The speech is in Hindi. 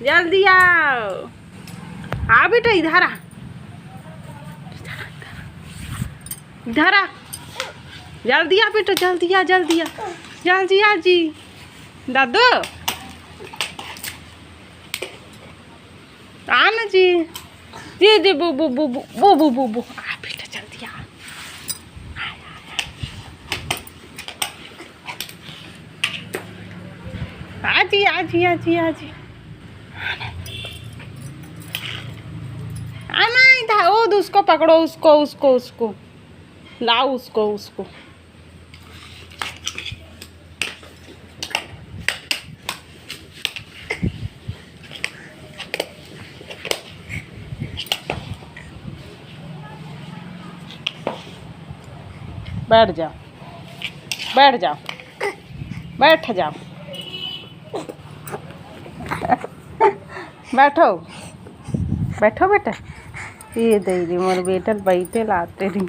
जल्दी आओ। आ बेटा इधर आ, इधर आ, जल्दी आ बेटा, जल्दी आ, जल्दी आ, जल्दी आ जी। दादू आ ना जी, जी जी बू बू बू बू बू बू बू बू। आ बेटा जल्दी आ, आजी आजी आजी आजी। आना इधर, ओ उसको पकड़ो, उसको उसको उसको लाओ, उसको उसको। बैठ जाओ, बैठ जाओ, बैठ जाओ, बैठो बैठो बेटा। ये दे मोर बेटा बैठे लाते रही।